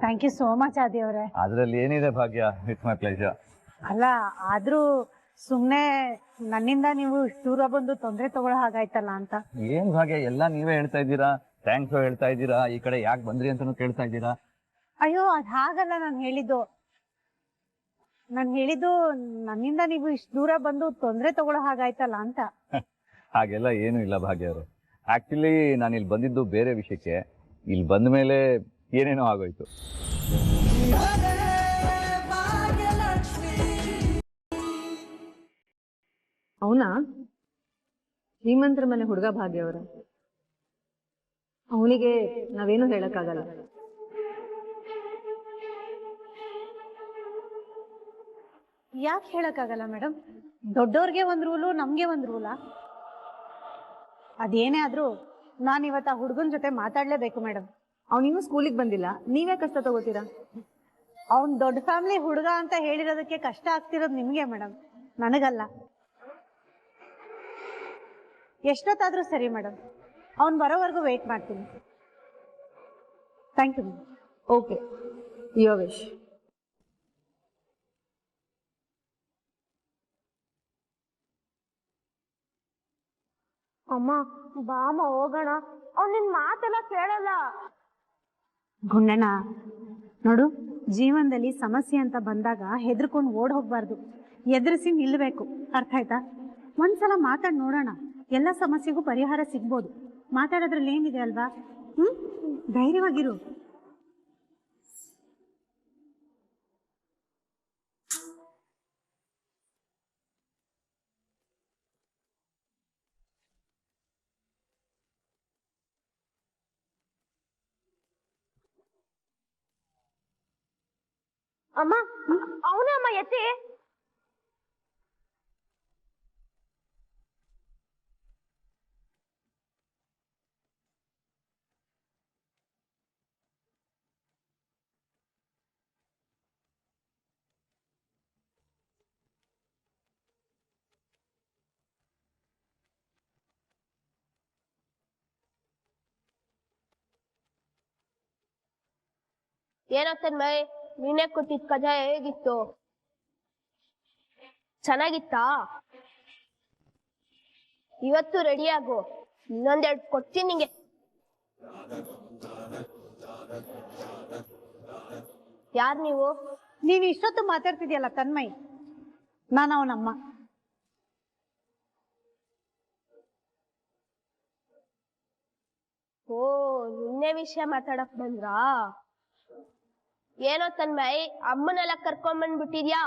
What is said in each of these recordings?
Thank you so much ಆದಿ ಅವರೇ. ಅದರಲ್ಲಿ ಏನಿದೆ ಭಾಗ್ಯ, ಇಟ್ಸ್ ಮೈ ಪ್ಲೇಜರ್. ಅಲ್ಲ ಆದ್ರೂ ಸುಮ್ನೆ ನನ್ನಿಂದ ನೀವು ದೂರ ಬಂದು ತೊಂದರೆ ತಗೊಳ್ಳೋ ಹಾಗಾಯ್ತಲ್ಲ ಅಂತ. ಏನ್ ಭಾಗ್ಯ, ಎಲ್ಲ ನೀವೇ ಹೇಳ್ತಾ ಇದ್ದೀರಾ, ಥ್ಯಾಂಕ್ಸ್ ಹೇಳ್ತಾ ಇದ್ದೀರಾ, ಈ ಕಡೆ ಯಾಕೆ ಬಂದ್ರಿ ಅಂತಾನು ಕೇಳ್ತಾ ಇದ್ದೀರಾ. ಅಯ್ಯೋ ಅದ್ ಹಾಗಲ್ಲ ನಾನು ಹೇಳಿದ್ದು ನನ್ನಿಂದ ನೀವು ಇಷ್ಟು ದೂರ ಬಂದು ತೊಂದರೆ ತಗೊಳ್ಳೋ ಹಾಗಾಯ್ತಲ್ಲ ಅಂತ. ಹಾಗೆಲ್ಲ ಏನು ಇಲ್ಲ ಭಾಗ್ಯ ಅವರು. ಆಕ್ಚುಲಿ ನಾನು ಇಲ್ಲಿ ಬಂದಿದ್ದು ಬೇರೆ ವಿಷಯಕ್ಕೆ. ಇಲ್ಲಿ ಬಂದ ಮೇಲೆ ಏನೇನೋ ಆಗೋಯ್ತು. ಅವನಾ ಶ್ರೀಮಂತರ ಮನೆ ಹುಡುಗ ಭಾಗ್ಯ ಅವರ. ಅವನಿಗೆ ನಾವೇನು ಹೇಳಕ್ಕಾಗಲ್ಲ. ಯಾಕೆ ಹೇಳಕ್ಕಾಗಲ್ಲ ಮೇಡಮ್? ದೊಡ್ಡವ್ರಿಗೆ ಒಂದ್ ರೂಲು, ನಮ್ಗೆ ಒಂದ್ ರೂಲಾ? ಅದೇನೇ ಆದ್ರೂ ನಾನು ಇವತ್ತು ಆ ಹುಡುಗನ ಜೊತೆ ಮಾತಾಡ್ಲೇಬೇಕು ಮೇಡಮ್. ಅವನಿನ್ನೂ ಸ್ಕೂಲಿಗೆ ಬಂದಿಲ್ಲ, ನೀವೇ ಕಷ್ಟ ತಗೋತೀರಾ? ಅವ್ನ್ ದೊಡ್ಡ ಫ್ಯಾಮಿಲಿ ಹುಡುಗ ಅಂತ ಹೇಳಿರೋದಕ್ಕೆ ಕಷ್ಟ ಆಗ್ತಿರೋದು ನಿಮ್ಗೆ ಮೇಡಮ್, ನನಗಲ್ಲ. ಎಷ್ಟೊತ್ತಾದ್ರೂ ಸರಿ ಮೇಡಮ್, ಅವ್ನು ಬರೋವರೆಗೂ ವೇಟ್ ಮಾಡ್ತೀನಿ. Thank you madam. Okay, your wish. ಅಮ್ಮ ಬಾಮ ಹೋಗೋಣ, ಅವ್ನು ನಿನ್ ಮಾತೆಲ್ಲ ಕೇಳಲ್ಲ. ಗುಂಡಣ್ಣ ನೋಡು, ಜೀವನದಲ್ಲಿ ಸಮಸ್ಯೆ ಅಂತ ಬಂದಾಗ ಹೆದರ್ಕೊಂಡು ಓಡ್ ಹೋಗ್ಬಾರ್ದು, ಎದುರಿಸಿ ನಿಲ್ಲಬೇಕು. ಅರ್ಥ ಆಯ್ತಾ? ಒಂದ್ಸಲ ಮಾತಾಡಿ ನೋಡೋಣ, ಎಲ್ಲ ಸಮಸ್ಯೆಗೂ ಪರಿಹಾರ ಸಿಗ್ಬೋದು. ಮಾತಾಡೋದ್ರಲ್ಲಿ ಏನಿದೆ ಅಲ್ವಾ? ಧೈರ್ಯವಾಗಿರು. ಅಮ್ಮ ಅವನೇ ಅಮ್ಮ ಎತ್ತಿ. ಏನೋ ತನ್ಮಯ್, ನೀನೇ ಕೊಟ್ಟಿದ್ ಕಜಾ ಹೇಗಿತ್ತು? ಚೆನ್ನಾಗಿತ್ತಾ? ಇವತ್ತು ರೆಡಿ ಆಗು, ಇನ್ನೊಂದೆರಡು ಕೊಡ್ತೀನಿ ನಿಂಗೆ. ಯಾರ್ ನೀವು? ನೀನು ಇಷ್ಟೊತ್ತು ಮಾತಾಡ್ತಿದ್ಯಲ್ಲ ತನ್ಮಯ್, ನಾನು ಅವನಮ್ಮ. ಓ, ನಿನ್ನೆ ವಿಷಯ ಮಾತಾಡಕ್ ಬಂದ್ರಾ? ಏನೋ ತನ್ಮಯ್, ಅಮ್ಮನೆಲ್ಲ ಕರ್ಕೊಂಬಂದ್ಬಿಟ್ಟಿದ್ಯಾ?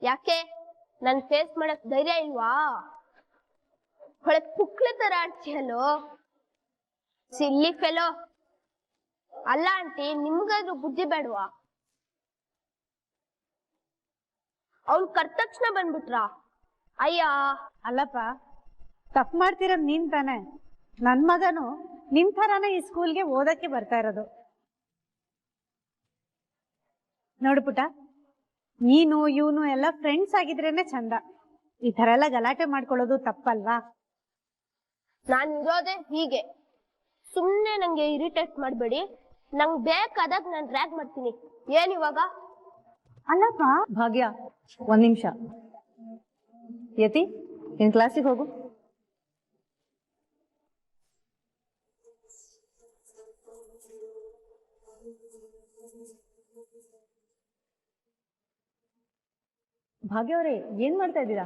ಯಾಕೆ, ನನ್ ಫೇಸ್ ಮಾಡಕ್ ಧೈರ್ಯ ಇಲ್ವಾ? ಹೊಳೆ ಪುಕ್ಲೆ ತರ ಆಡ್ತೀಯಲ್ಲೋ, ಸಿಲ್ಲಿ ಫೆಲೋ. ಅಲ್ಲ ಆಂಟಿ, ನಿಮ್ಗಾದ್ರೂ ಬುದ್ಧಿ ಬೇಡವಾ? ಅವ್ನ್ ಕರ್ದ ತಕ್ಷಣ ಬಂದ್ಬಿಟ್ರಾ? ಅಯ್ಯ ಅಲ್ಲಪ್ಪ, ತಪ್ಪು ಮಾಡ್ತಿರೋದು ನೀನ್ ತಾನೆ. ನನ್ ಮಗನು ನಿನ್ ಥರಾನೇ ಈ ಸ್ಕೂಲ್ಗೆ ಓದಕ್ಕೆ ಬರ್ತಾ ಇರೋದು. ನೋಡು ಪುಟ, ನೀನು ಇವನು ಎಲ್ಲ ಫ್ರೆಂಡ್ಸ್ ಆಗಿದ್ರೇನೆ ಚಂದ. ಈ ತರ ಎಲ್ಲ ಗಲಾಟೆ ಮಾಡ್ಕೊಳ್ಳೋದು ತಪ್ಪಲ್ವಾ? ನಾನ್ ಇರೋದೇ ಹೀಗೆ, ಸುಮ್ನೆ ನಂಗೆ ಇರಿಟೇಟ್ ಮಾಡ್ಬೇಡಿ. ನಂಗ್ ಬೇಕಾದಾಗ ನಾನ್ ಡ್ರ್ಯಾಗ್ ಮಾಡ್ತೀನಿ. ಏನ್ ಇವಾಗ? ಅಲ್ಲಪ್ಪ ಭಾಗ್ಯ, ಒಂದ್ ನಿಮಿಷ. ಯತಿ, ನಿನ್ ಕ್ಲಾಸಿಗೆ ಹೋಗು. ಭಾಗ್ಯ ಅವರೇ, ಏನ್ ಮಾಡ್ತಾ ಇದ್ದೀರಾ?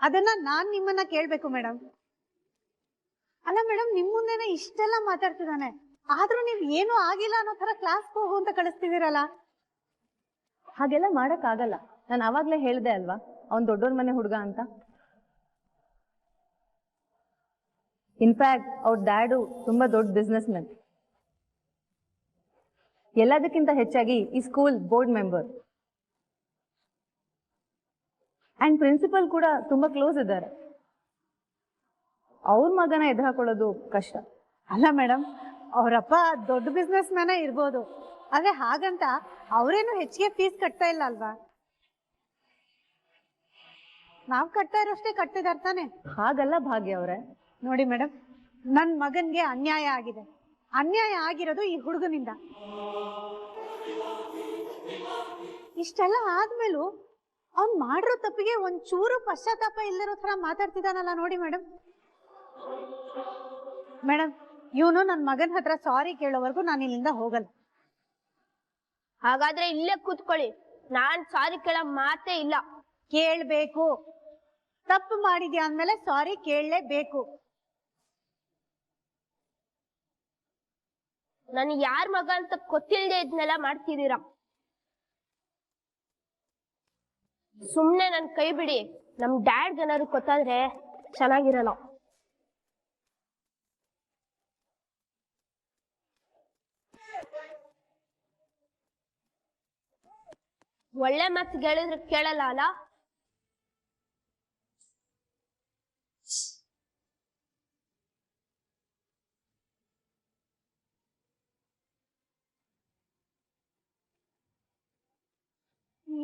ಅದನ್ನ ನಾನ್ ನಿಮ್ಮನ್ನ ಕೇಳ್ಬೇಕು ಮೇಡಮ್. ಅಲ್ಲ ಮೇಡಮ್, ನಿಮ್ ಮುಂದೆನೆ ಇಷ್ಟೆಲ್ಲ ಮಾತಾಡ್ತಿದ್ದಾನೆ, ಆದ್ರೂ ನೀವ್ ಏನು ಆಗಿಲ್ಲ ಅನ್ನೋ ತರ ಕ್ಲಾಸ್ ಹೋಗು ಅಂತ ಕಳಿಸ್ತಿದ್ದೀರಲ್ಲ. ಹಾಗೆಲ್ಲ ಮಾಡಕ್ ಆಗಲ್ಲ. ನಾನು ಅವಾಗ್ಲೇ ಹೇಳ್ದೆ ಅಲ್ವಾ, ಅವ್ನ್ ದೊಡ್ಡೋರ್ ಮನೆ ಹುಡುಗ ಅಂತ. ಇನ್ಫ್ಯಾಕ್ಟ್ ಅವ್ರ ಡ್ಯಾಡು ತುಂಬಾ ದೊಡ್ಡ ಬಿಸ್ನೆಸ್ ಮ್ಯಾನ್. ಎಲ್ಲದಕ್ಕಿಂತ ಹೆಚ್ಚಾಗಿ ಈ school board member and principal ಕೂಡ ತುಂಬಾ ಕ್ಲೋಸ್ ಇದ್ದಾರೆ. ಅವ್ರ ಮಗನ ಎದುರು ಹಾಕೊಳ್ಳೋದು ಕಷ್ಟ. ಅಲ್ಲ ಮೇಡಮ್, ಅವರಪ್ಪ ದೊಡ್ಡ ಬಿಸ್ನೆಸ್ ಮ್ಯಾನೇ ಇರ್ಬೋದು, ಆದ್ರೆ ಹಾಗಂತ ಅವರೇನು ಹೆಚ್ಚಿಗೆ ಫೀಸ್ ಕಟ್ತಾ ಇಲ್ಲ ಅಲ್ವಾ? ನಾವ್ ಕಟ್ತಾ ಇರೋಷ್ಟೇ ಕಟ್ಟಿದಾರೆ ತಾನೆ. ಹಾಗಲ್ಲ ಭಾಗ್ಯ ಅವ್ರೆ. ನೋಡಿ ಮೇಡಮ್, ನನ್ ಮಗನ್ಗೆ ಅನ್ಯಾಯ ಆಗಿದೆ, ಅನ್ಯಾಯ ಆಗಿರೋದು ಈ ಹುಡುಗನಿಂದ. ಇಷ್ಟೆಲ್ಲ ಆದ್ಮೇಲೂ ಅವ್ನ್ ಮಾಡಿರೋ ತಪ್ಪಿಗೆ ಒಂಚೂರು ಪಶ್ಚಾತ್ತಾಪ ಇಲ್ಲದಿರೋ ತರ ಮಾತಾಡ್ತಿದ್ದಾನಲ್ಲ ನೋಡಿ ಮೇಡಮ್. ಮೇಡಮ್, ಇವನು ನನ್ನ ಮಗನ ಹತ್ರ ಸಾರಿ ಕೇಳೋವರೆಗೂ ನಾನು ಇಲ್ಲಿಂದ ಹೋಗಲ್ಲ. ಹಾಗಾದ್ರೆ ಇಲ್ಲೇ ಕೂತ್ಕೊಳ್ಳಿ, ನಾನ್ ಸಾರಿ ಕೇಳೋ ಮಾತೇ ಇಲ್ಲ. ಕೇಳ್ಬೇಕು. ತಪ್ಪು ಮಾಡಿದ್ಯಾ ಅಂದ್ಮೇಲೆ ಸಾರಿ ಕೇಳಲೇಬೇಕು. ನನ್ ಯಾರ್ ಮಗ ಅಂತ ಗೊತ್ತಿಲ್ಲದೆ ಇದನ್ನೆಲ್ಲ ಮಾಡ್ತಿದ್ದೀರಾ. ಸುಮ್ನೆ ನನ್ ಕೈ ಬಿಡಿ. ನಮ್ ಡ್ಯಾಡ್ ಏನಾದ್ರು ಗೊತ್ತಾದ್ರೆ ಚೆನ್ನಾಗಿರಲ್ಲ. ಒಳ್ಳೆ ಮಾತು ಹೇಳಿದ್ರೆ ಕೇಳಲ್ಲ ಅಲ್ಲ.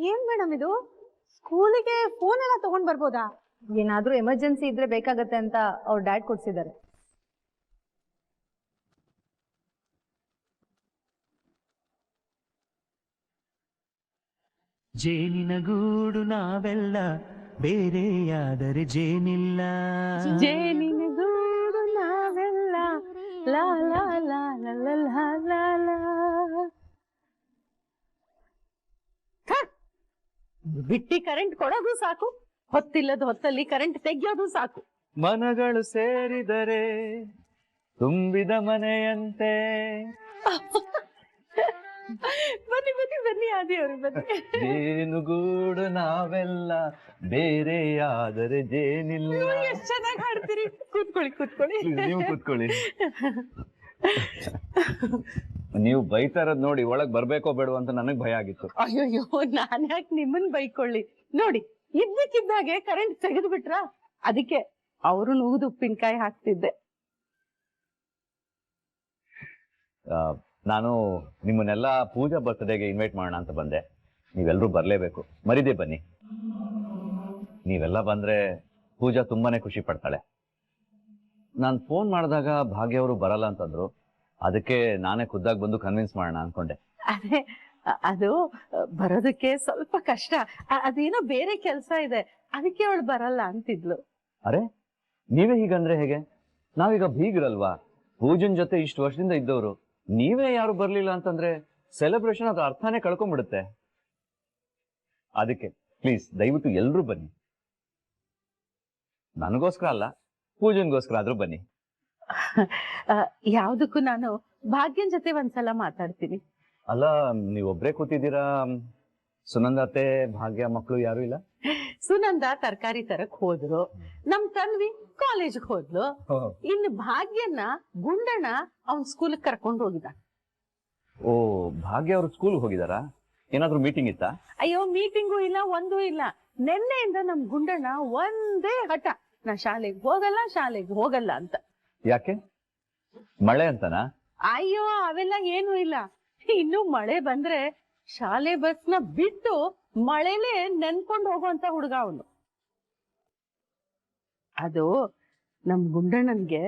ಏನ್ ಮೇಡಮ್ ಇದು? ಸ್ಕೂಲಿಗೆ ಫೋನ್ ಎಲ್ಲ ತಗೊಂಡ್ ಬರ್ಬೋದಾ? ಏನಾದ್ರೂ ಎಮರ್ಜೆನ್ಸಿ ಇದ್ರೆ ಬೇಕಾಗತ್ತೆ ಅಂತ ಅವ್ರ ಡ್ಯಾಡ್ ಕೊಡ್ಸಿದ್ದಾರೆ. ಜೇನಿನ ಗೂಡು ನಾವೆಲ್ಲ ಬೇರೆಯಾದರೆ ಜೇನಿಲ್ಲ. ಜೇನಿನ ಗೂಡು ನಾವೆಲ್ಲ ಲಾ ಲಾ ಲಾ ಲಾ ಲಾ ಲಾ ಲಾ ಲಾ. ಬಿಟ್ಟಿ ಕರೆಂಟ್ ಕೊಡೋದು ಸಾಕು, ಹೊತ್ತಿಲ್ಲದ ಹೊತ್ತಲ್ಲಿ ಕರೆಂಟ್ ತೆಗಿಯೋದು ಸಾಕು. ಮನಗಳು ಸೇರಿದರೆ ತುಂಬಿದ ಮನೆಯಂತೆ. ಬನ್ನಿ ಬನ್ನಿ ಬನ್ನಿ ಆದಿಯವರು ಬನ್ನಿ. ಜೇನುಗೂಡು ನಾವೆಲ್ಲ ಬೇರೆಯಾದರೆ ಜೇನಿಲ್ಲ. ಎಷ್ಟು ಚೆನ್ನಾಗಿ ಹಾಡ್ತೀರಿ. ಕೂತ್ಕೊಳ್ಳಿ ಕೂತ್ಕೊಳ್ಳಿ. ನೀವು ಕೂತ್ಕೊಳ್ಳಿ. ನೀವು ಬೈತಾ ಇರೋದ್ ನೋಡಿ ಒಳಗ್ ಬರ್ಬೇಕೋ ಬೇಡೋ ಅಂತ ನನಗ್ ಭಯ ಆಗಿತ್ತು. ಅಯ್ಯೋಯ್ಯೋ, ನಾನ್ ಯಾಕೆ ನಿಮ್ಮನ್ ಬೈಕೊಳ್ಳಿ. ನೋಡಿ, ಇದ್ದಕ್ಕಿದ್ದಾಗೆ ಕರೆಂಟ್ ತೆಗೆದು ಬಿಟ್ರ, ಅದಕ್ಕೆ ಅವರು ನುಗ್ದು ಉಪ್ಪಿನಕಾಯಿ ಹಾಕ್ತಿದ್ದೆ. ನಾನು ನಿಮ್ಮನ್ನೆಲ್ಲ ಪೂಜಾ ಬರ್ತ್ಡೇಗೆ ಇನ್ವೈಟ್ ಮಾಡೋಣ ಅಂತ ಬಂದೆ. ನೀವೆಲ್ಲರೂ ಬರ್ಲೇಬೇಕು, ಮರಿದೇ ಬನ್ನಿ. ನೀವೆಲ್ಲ ಬಂದ್ರೆ ಪೂಜಾ ತುಂಬಾನೇ ಖುಷಿ ಪಡ್ತಾಳೆ. ನಾನು ಫೋನ್ ಮಾಡಿದಾಗ ಭಾಗ್ಯ ಅವರು ಬರಲ್ಲ ಅಂತಂದ್ರು, ಅದಕ್ಕೆ ನಾನೇ ಖುದ್ದಾಗಿ ಬಂದು ಕನ್ವಿನ್ಸ್ ಮಾಡೋಣ ಅನ್ಕೊಂಡೆ. ಅದೇ ಅದು ಬರೋದಕ್ಕೆ ಸ್ವಲ್ಪ ಕಷ್ಟ, ಅದೇನೋ ಬೇರೆ ಕೆಲಸ ಇದೆ, ಅದಕ್ಕೆ ಅವಳು ಬರಲ್ಲ ಅಂತಿದ್ಲು. ಅರೆ, ನೀವೇ ಹೀಗಂದ್ರೆ ಹೇಗೆ? ನಾವೀಗ ಬೀಗ್ರಲ್ವಾ, ಪೂಜನ್ ಜೊತೆ ಇಷ್ಟು ವರ್ಷದಿಂದ ಇದ್ದವರು. ನೀವೇ ಯಾರು ಬರ್ಲಿಲ್ಲ ಅಂತಂದ್ರೆ ಸೆಲೆಬ್ರೇಷನ್ ಅದು ಅರ್ಥನೇ ಕಳ್ಕೊಂಡ್ಬಿಡುತ್ತೆ. ಅದಕ್ಕೆ ಪ್ಲೀಸ್ ದಯವಿಟ್ಟು ಎಲ್ರೂ ಬನ್ನಿ. ನನಗೋಸ್ಕರ ಅಲ್ಲ, ಪೂಜನ್ಗೋಸ್ಕರ ಆದ್ರೂ ಬನ್ನಿ. ಯಾವ್ದಕ್ಕೂ ನಾನು ಭಾಗ್ಯನ್ ಜೊತೆ ಒಂದ್ಸಲ ಮಾತಾಡ್ತೀನಿ. ಅಲ್ಲ, ನೀವೊಬ್ರೇ ಕೂತಿದ್ದೀರಾ? ಸುನಂದ ಅತ್ತೆ, ಭಾಗ್ಯ ಮಕ್ಕಳು ಯಾರು ಇಲ್ಲ? ಸುನಂದ ತರಕಾರಿ ತರಕ್ ಹೋದ್ರು, ನಮ್ ತನ್ವಿ ಕಾಲೇಜ್ಗೆ ಹೋದ್ಲು, ಇನ್ನು ಭಾಗ್ಯನ ಗುಂಡಣ್ಣ ಅವ್ನ್ ಸ್ಕೂಲ್ ಕರ್ಕೊಂಡು ಹೋಗಿದ್ದ. ಓ, ಭಾಗ್ಯ ಅವರು ಸ್ಕೂಲ್ ಹೋಗಿದಾರಾ? ಏನಾದ್ರು ಮೀಟಿಂಗ್ ಇತ್ತಾ? ಅಯ್ಯೋ, ಮೀಟಿಂಗು ಇಲ್ಲ, ಒಂದೂ ಇಲ್ಲ. ನಿನ್ನೆಯಿಂದ ನಮ್ ಗುಂಡಣ್ಣ ಒಂದೇ ಹಠ, ನಾ ಶಾಲೆಗೆ ಹೋಗಲ್ಲ ಅಂತ. ಯಾಕೆ? ಮಳೆ ಅಂತನಾ? ಅಯ್ಯೋ, ಅವೆಲ್ಲ ಏನು ಇಲ್ಲ. ಇನ್ನು ಮಳೆ ಬಂದ್ರೆ ಶಾಲೆ ಬಸ್ನ ಬಿಟ್ಟು ಮಳೆಲೇ ನೆನ್ಕೊಂಡು ಹೋಗುವಂತ ಹುಡುಗ ಅವನು. ಅದು ನಮ್ ಗುಂಡಣ್ಣನ್ಗೆ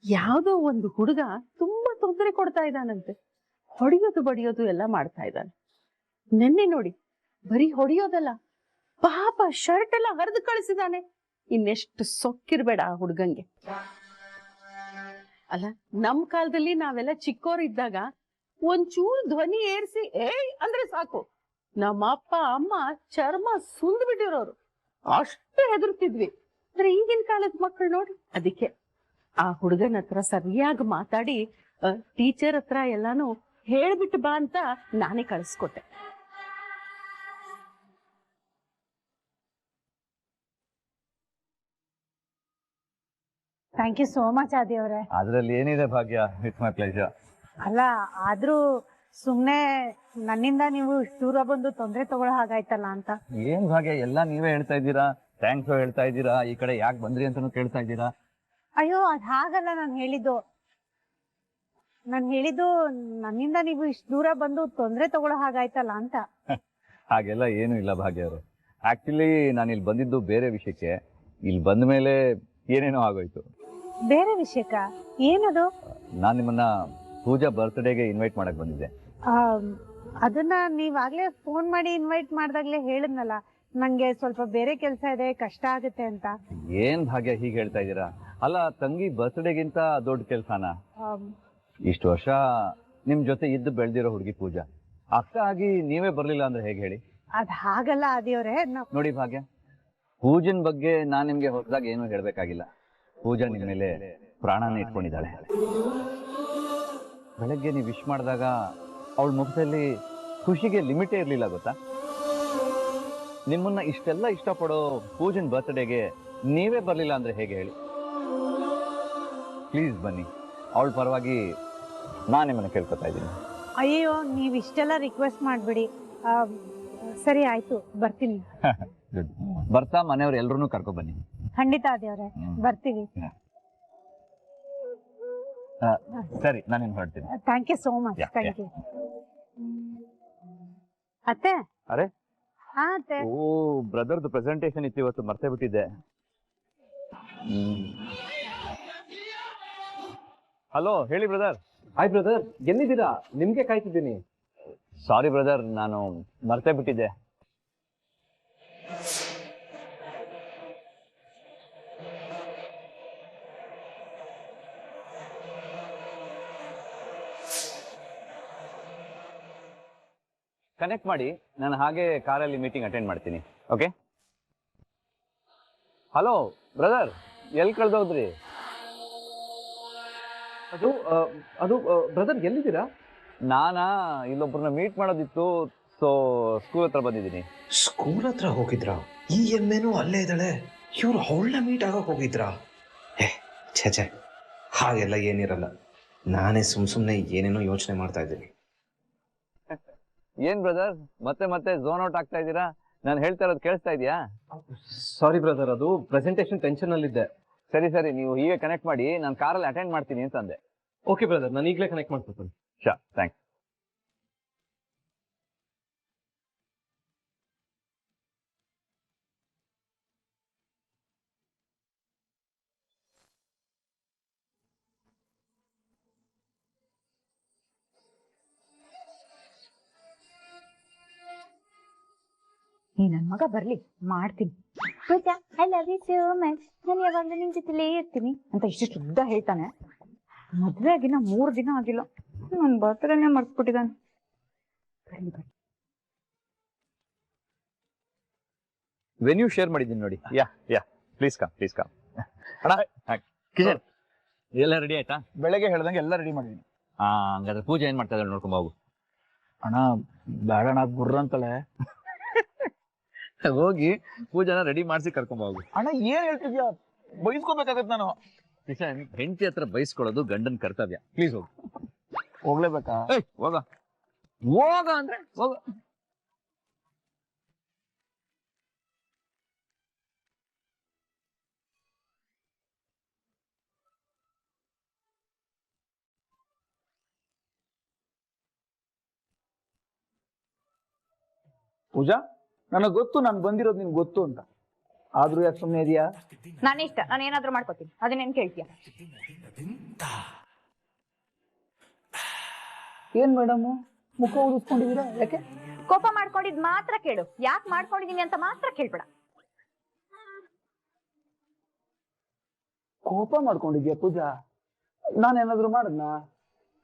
ಯಾವ್ದೋ ಒಂದು ಹುಡುಗ ತುಂಬಾ ತೊಂದರೆ ಕೊಡ್ತಾ ಇದ್ದಾನಂತೆ. ಹೊಡಿಯೋದು ಬಡಿಯೋದು ಎಲ್ಲ ಮಾಡ್ತಾ ಇದ್ದಾನೆ. ನೆನ್ನೆ ನೋಡಿ, ಬರೀ ಹೊಡಿಯೋದಲ್ಲ, ಪಾಪ ಶರ್ಟ್ ಎಲ್ಲ ಹರಿದು ಕಳಿಸಿದಾನೆ. ಇನ್ನೆಷ್ಟು ಸೊಕ್ಕಿರ್ಬೇಡ ಆ ಹುಡುಗಂಗೆ. ಅಲ್ಲ, ನಮ್ ಕಾಲದಲ್ಲಿ ನಾವೆಲ್ಲ ಚಿಕ್ಕೋರಿದ್ದಾಗ ಒಂಚೂರು ಧ್ವನಿ ಏರ್ಸಿ ಏಯ್ ಅಂದ್ರೆ ಸಾಕು, ನಮ್ಮ ಅಪ್ಪ ಅಮ್ಮ ಚರ್ಮ ಸುಂದ್ ಬಿಟ್ಟಿರೋರು, ಅಷ್ಟು ಹೆದರ್ತಿದ್ವಿ. ಅಂದ್ರೆ ಈಗಿನ ಕಾಲದ ಮಕ್ಕಳು ನೋಡಿ. ಅದಕ್ಕೆ ಆ ಹುಡುಗನ ಹತ್ರ ಸರಿಯಾಗಿ ಮಾತಾಡಿ ಟೀಚರ್ ಹತ್ರ ಎಲ್ಲಾನು ಹೇಳ್ಬಿಟ್ಟು ಬಾ ಅಂತ ನಾನೇ ಕಳಿಸ್ಕೊಟ್ಟೆ. ಥ್ಯಾಂಕ್ ಯು ಸೋ ಮಚ್ ಆದಿ ಅವರೇ. ಅದ್ರಲ್ಲಿ ಏನಿದೆ ಭಾಗ್ಯ, ಇಟ್ಸ್ ಮೈ ಪ್ಲೇಜರ್. ಅಲ್ಲ, ಆದ್ರೂ ಸುಮ್ನೆ ನನ್ನಿಂದ ನೀವು ಇಷ್ಟು ದೂರ ಬಂದು ತೊಂದರೆ ತಗೊಳ್ಳೋ ಹಾಗಾಯ್ತಲ್ಲ ಅಂತ. ಏನ್ ಭಾಗ್ಯ, ಎಲ್ಲ ನೀವೇ ಹೇಳ್ತಾ ಇದ್ದೀರಾ, ಥ್ಯಾಂಕ್ಸ್ ಹೇಳ್ತಾ ಇದ್ದೀರಾ, ಈ ಕಡೆ ಯಾಕೆ ಬಂದ್ರಿ ಅಂತಾನು ಕೇಳ್ತಾ ಇದ್ದೀರಾ. ಅಯ್ಯೋ, ಅದ್ ಹಾಗಲ್ಲ ನಾನು ಹೇಳಿದ್ದು. ನನ್ನಿಂದ ನೀವು ಇಷ್ಟು ದೂರ ಬಂದು ತೊಂದರೆ ತಗೊಳ್ಳೋ ಹಾಗಾಯ್ತಲ್ಲ ಅಂತ. ಹಾಗೆಲ್ಲ ಏನು ಇಲ್ಲ ಭಾಗ್ಯ ಅವರು. ಆಕ್ಚುಲಿ ನಾನು ಇಲ್ಲಿ ಬಂದಿದ್ದು ಬೇರೆ ವಿಷಯಕ್ಕೆ. ಇಲ್ಲಿ ಬಂದ ಮೇಲೆ ಏನೇನೋ ಆಗೋಯ್ತು. ಬೇರೆ ವಿಷಯಕ್ಕ? ಏನದು? ನಾನು ನಿಮ್ಮನ್ನ ಪೂಜಾ ಬರ್ತ್ಡೇಗೆ ಇನ್ವೈಟ್ ಮಾಡಕ್ ಬಂದಿದ್ದೆ. ಅದನ್ನ ನೀವಾಗ್ಲೇ ಫೋನ್ ಮಾಡಿ ಇನ್ವೈಟ್ ಮಾಡ್ದಾಗ್ಲೇ ಹೇಳಿದ್ನಲ್ಲ, ನಂಗೆ ಸ್ವಲ್ಪ ಬೇರೆ ಕೆಲಸ ಇದೆ, ಕಷ್ಟ ಆಗುತ್ತೆ ಅಂತ. ಏನ್ ಭಾಗ್ಯ ಹೀಗೆ ಹೇಳ್ತಾ ಇದ್ದೀರಾ? ಅಲ್ಲ, ತಂಗಿ ಬರ್ತ್ಡೇಗಿಂತ ದೊಡ್ಡ ಕೆಲ್ಸನ? ಇಷ್ಟು ವರ್ಷ ನಿಮ್ ಜೊತೆ ಇದ್ದು ಬೆಳ್ದಿರೋ ಹುಡುಗಿ ಪೂಜಾ, ಅಕ್ಕ ಆಗಿ ನೀವೇ ಬರ್ಲಿಲ್ಲ ಅಂದ್ರೆ ಹೇಗೆ ಹೇಳಿ? ಅದ್ ಹಾಗಲ್ಲ ಆದಿಯವ್ರೆ. ನೋಡಿ ಭಾಗ್ಯ, ಪೂಜನ್ ಬಗ್ಗೆ ನಾನ್ ನಿಮ್ಗೆ ಹೊಸದಾಗಿ ಏನು ಹೇಳ್ಬೇಕಾಗಿಲ್ಲ. ಪೂಜಾ ನಿಮ್ ಮೇಲೆ ಪ್ರಾಣನ ಇಟ್ಕೊಂಡಿದ್ದಾಳೆ. ಬೆಳಗ್ಗೆ ನೀವು ವಿಶ್ ಮಾಡಿದಾಗ ಅವಳ ಮುಖದಲ್ಲಿ ಖುಷಿಗೆ ಲಿಮಿಟೇ ಇರ್ಲಿಲ್ಲ ಗೊತ್ತಾ? ನಿಮ್ಮನ್ನ ಇಷ್ಟೆಲ್ಲ ಇಷ್ಟಪಡೋ ಪೂಜನ್ ಬರ್ತ್ಡೇಗೆ ನೀವೇ ಬರ್ಲಿಲ್ಲ ಅಂದ್ರೆ ಹೇಗೆ ಹೇಳಿ? ಪ್ಲೀಸ್ ಬನ್ನಿ, ಅವಳ ಪರವಾಗಿ ನಾನ್ ನಿಮ್ಮನ್ನ ಕೇಳ್ಕೊತಾ ಇದ್ದೀನಿ. ಅಯ್ಯೋ, ನೀವ್ ಇಷ್ಟೆಲ್ಲ ರಿಕ್ವೆಸ್ಟ್ ಮಾಡ್ಬಿಡಿ. ಸರಿ ಆಯ್ತು, ಬರ್ತೀನಿ. ಬರ್ತಾ ಮನೆಯವ್ರು ಎಲ್ರೂ ಕರ್ಕೊ ಬನ್ನಿ. ಖಂಡಿತ ಆದಿಯವ್ರೆ, ಬರ್ತೀವಿ. ಸರಿ, ನಾನೇನು ಹೊರಡ್ತೀನಿ. Thank you so much. Thank you. ಅತ್ತೆ. ಅರೆ, ಹಾ ಅತ್ತೆ. ಓ, ಬ್ರದರ್ದು ಪ್ರೆಸೆಂಟೇಶನ್ ಇತ್ತು ಇವತ್ತು, ಮರ್ತೇ ಬಿಟ್ಟಿದ್ದೆ. ಹಲೋ, ಹೇಳಿ ಬ್ರದರ್. ಹಾಯ್ ಬ್ರದರ್, ಎಲ್ಲಿದ್ದೀರಾ? ನಿಮ್ಗೆ ಕಾಯ್ತಿದ್ದೀನಿ. ಸಾರಿ ಬ್ರದರ್, ನಾನು ಮರ್ತೇ ಬಿಟ್ಟಿದ್ದೆ. ಕನೆಕ್ಟ್ ಮಾಡಿ, ನಾನು ಹಾಗೆ ಕಾರಲ್ಲಿ ಮೀಟಿಂಗ್ ಅಟೆಂಡ್ ಮಾಡ್ತೀನಿ. ಓಕೆ? ಹಲೋ ಬ್ರದರ್, ಎಲ್ಲಿ ಕಳ್ದೋದ್ರಿ? ಅದು ಬ್ರದರ್ ಎಲ್ಲಿದ್ದೀರಾ? ನಾನಾ ಇಲ್ಲೊಬ್ಬರನ್ನ ಮೀಟ್ ಮಾಡೋದಿತ್ತು, ಸೊ ಸ್ಕೂಲ್ ಹತ್ರ ಬಂದಿದ್ದೀನಿ. ಸ್ಕೂಲ್ ಹತ್ರ ಹೋಗಿದ್ರಾ? ಈ ಎಮ್ಮೆನೂ ಅಲ್ಲೇ ಇದ್ದಾಳೆ, ಇವ್ರು ಅವಳನ್ನ ಮೀಟ್ ಆಗಕ್ ಹೋಗಿದ್ರಾ? ಛೆ, ಹಾಗೆಲ್ಲ ಏನಿರಲ್ಲ. ನಾನೇ ಸುಮ್ನೆ ಏನೇನೋ ಯೋಚನೆ ಮಾಡ್ತಾ ಇದ್ದೀನಿ. ಏನ್ ಬ್ರದರ್, ಮತ್ತೆ ಝೋನ್ ಔಟ್ ಆಗ್ತಾ ಇದ್ದೀರಾ? ನಾನು ಹೇಳ್ತಾ ಇರೋದು ಕೇಳಿಸ್ತಾ ಇದೆಯಾ? ಸಾರಿ ಬ್ರದರ್, ಅದು ಪ್ರೆಸೆಂಟೇಶನ್ ಟೆನ್ಷನ್ ಅಲ್ಲಿದ್ದೆ. ಸರಿ, ನೀವು ಹೀಗೆ ಕನೆಕ್ಟ್ ಮಾಡಿ, ನಾನು ಕಾರಲ್ಲಿ ಅಟೆಂಡ್ ಮಾಡ್ತೀನಿ ಅಂತ ಅಂದೆ. ಓಕೆ ಬ್ರದರ್, ನಾನು ಈಗಲೇ ಕನೆಕ್ಟ್ ಮಾಡ್ತೀನಿ. ಶಾ, ಥ್ಯಾಂಕ್ಸ್. ಈ ನನ್ ಮಗ ಬರ್ಲಿ, ಮಾಡ್ತೀನಿ. Pooja, I love you so much, ನಾನು ಯಾವಾಗಲೂ ನಿಮ್ ಜೊತೆಲೇ ಇರ್ತೀನಿ ಅಂತ ಇಷ್ಟು ಉದ್ದ ಹೇಳ್ತಾನೆ. ಮದ್ವೆ ಆಗಿನ 3 ದಿನ ಆಗಿಲ್ಲ, ನನ್ ಬರ್ತ್ಡೇನೆ ಮರ್ತ್ಬಿಟ್ಟಿದ್ದಾನೆ. ವೆನ್ಯೂ ಶೇರ್ ಮಾಡಿದ್ದೀನಿ ನೋಡಿ. ಯಾ ಪ್ಲೀಸ್ ಕಮ್. ಅಣ್ಣ, ಕಿಶನ್ ಎಲ್ಲ ರೆಡಿ ಆಯ್ತಾ? ಬೆಳಗ್ಗೆ ಹೇಳ್ದಂಗೆ ಎಲ್ಲ ರೆಡಿ ಮಾಡಿದ್ದೀನಿ. ಹಂಗಾದ್ರೆ ಪೂಜೆ ಏನ್ ಮಾಡ್ತಾ ಇದ್ದಾಳೆ ನೋಡ್ಕೊಂಡ್ ಹೋಗು. ಅಣ್ಣ ಬೇಡಣ್ಣ, ಗುರ್ರ ಅಂತಳೆ. ಹೋಗಿ ಪೂಜೆನ ರೆಡಿ ಮಾಡಿಸಿ ಕರ್ಕೊಂಡ್ ಹೋಗು. ಅಣ್ಣ ಏನ್ ಹೇಳ್ತಿದ್ಯಾ? ಬೈಸ್ಕೋಬೇಕಾಗತ್ತೆ ನಾನು. ಕಿಶನ್, ಹೆಂಡತಿ ಹತ್ರ ಬೈಸ್ಕೊಳ್ಳೋದು ಗಂಡನ್ ಕರ್ತವ್ಯ. ಪ್ಲೀಸ್ ಹೋಗು. ಹೋಗ್ಲೇಬೇಕಾ? ಹೋಗ ಅಂದ್ರೆ ಹೋಗ. ಪೂಜಾ, ನನಗ್ ಗೊತ್ತು ನಾನು ಬಂದಿರೋದು ನಿನ್ಗೆ ಗೊತ್ತು ಅಂತ, ಆದ್ರೂ ಯಾಕೆ ಸುಮ್ಮನೆ ಇದೆಯಾ? ನನ್ನ ಇಷ್ಟ, ನಾನು ಏನಾದ್ರೂ ಮಾಡ್ಕೋತೀನಿ, ಅದನ್ನೇನ್ ಕೇಳ್ತೀಯ? ಏನ್ ಮೇಡಮ್ ಮುಖ ಉಳಿಸ್ಕೊಂಡಿದೀರಾ? ಯಾಕೆ? ಕೋಪ ಮಾಡ್ಕೊಂಡಿದ್ ಮಾತ್ರ ಕೇಳು, ಯಾಕೆ ಮಾಡ್ಕೊಂಡಿದೀನಿ ಅಂತ ಮಾತ್ರ ಕೇಳ್ಬೇಡ. ಕೋಪ ಮಾಡ್ಕೊಂಡಿದ್ಯಾ ಪೂಜಾ? ನಾನೇನಾದ್ರು ಮಾಡದ್ನಾ?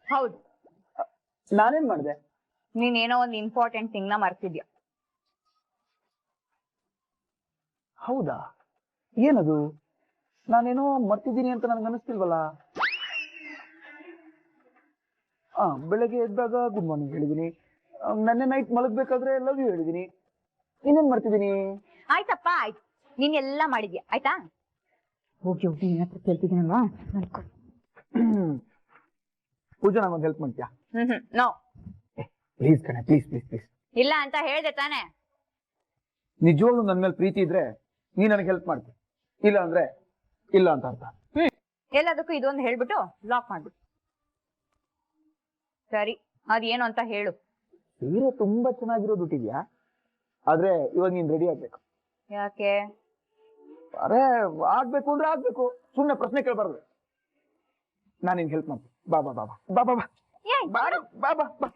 ಹೌದು, ನಾನೇನ್ ಮಾಡ್ದೆ? ನೀನೇನೋ ಒಂದು ಇಂಪಾರ್ಟೆಂಟ್ ಥಿಂಗ್ ನ ಮರ್ತಿದ್ಯಾ. ಹೌದಾ? ಏನದು? ನಾನೇನೋ ಮರ್ತಿದ್ದೀನಿ ಅಂತ ನನ್ಗೆ ಅನಿಸ್ತಿಲ್ವಲ್ಲ. ಬೆಳಗ್ಗೆ ಎದ್ದಾಗ ಗುಡ್ ಮಾರ್ನಿಂಗ್ ಹೇಳಿದೀನಿ, ನೆನ್ನೆ ನೈಟ್ ಮಲಗ್ಬೇಕಾದ್ರೆ ಲವ್ ಯು ಹೇಳಿದೀನಿ. ಇನ್ನೇನ್ ಮಾಡ್ತಿದ್ದೀನಿ? ಆಯ್ತಪ್ಪ ಆಯ್ತು, ನೀನ್ ಎಲ್ಲಾ ಮಾಡಿದ್ಯಾ, ಆಯ್ತಾ? ಹೋಗಿ ನಿನ್ನ ಹತ್ರ ಕೇಳ್ತಿದ್ದೀನಲ್ವಾ, ನಡ್ಕೊ. ಪೂಜಾ, ನಂಗೊಂದು ಹೆಲ್ಪ್ ಮಾಡ್ತೀಯಾ? ನೋ. ಪ್ಲೀಸ್ ಕಣೆ, ಪ್ಲೀಸ್. ಇಲ್ಲ ಅಂತ ಹೇಳ್ದೆ ತಾನೆ. ನಿಜವಾಗ್ಲೂ ನನ್ ಮೇಲೆ ಪ್ರೀತಿ ಇದ್ರೆ ನೀ ನನಗೆ ಹೆಲ್ಪ್ ಮಾಡ್ತೀನಿ, ಇಲ್ಲ ಅಂದ್ರೆ ಇಲ್ಲ ಅಂತ ಅರ್ಥ. ಎಲ್ಲದಕ್ಕೂ ಇದೊಂದು ಹೇಳ್ಬಿಟ್ಟು ಲಾಕ್ ಮಾಡ್ಬಿಟ್ಟು. ಸರಿ, ಅದೇನು ಅಂತ ಹೇಳು. ಸೀರೆ ತುಂಬಾ ಚೆನ್ನಾಗಿರೋದು ಉಟ್ಟಿದ್ಯಾ, ಆದ್ರೆ ಇವಾಗ ನೀನ್ ರೆಡಿ ಆಗ್ಬೇಕು. ಯಾಕೆ? ಅರೆ, ಆಗ್ಬೇಕು ಅಂದ್ರೆ ಆಗ್ಬೇಕು, ಸುಮ್ನೆ ಪ್ರಶ್ನೆ ಕೇಳ್ಬಾರ್ದು. ನಾನು ನಿನ್ಗೆ ಹೆಲ್ಪ್ ಮಾಡ್ತೀನಿ. ಬಾ. ಬಾ ಬಾ ಬಾ ಬಾ.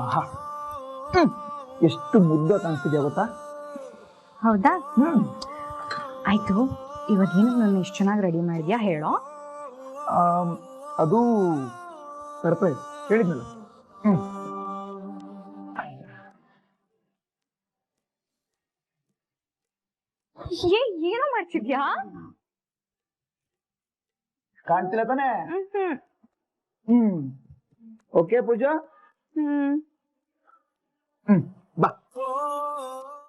ಆಹಾ. ಎಷ್ಟು ಮುದ್ದ ಕಾಣಿಸ್ತಿದ್ಯಾ ಗೊತ್ತಾ? ಹೌದಾ ಆಯ್ತು, ಇವಾಗ ಏನು ನನ್ನ ಇಷ್ಟು ಚೆನ್ನಾಗಿ ರೆಡಿ ಮಾಡಿದ್ಯಾ ಹೇಳೋ. ಅದು ಸರ್ಪ್ರೈಸ್ ಹೇಳಿದ್ನಲ್ಲ. ಏನೋ ಮಾಡ್ತಿದ್ಯಾ? ಕಾಣ್ತಿಲ್ಲ ತಾನೆ? ಓಕೆ ಪೂಜಾ, ಬಾ.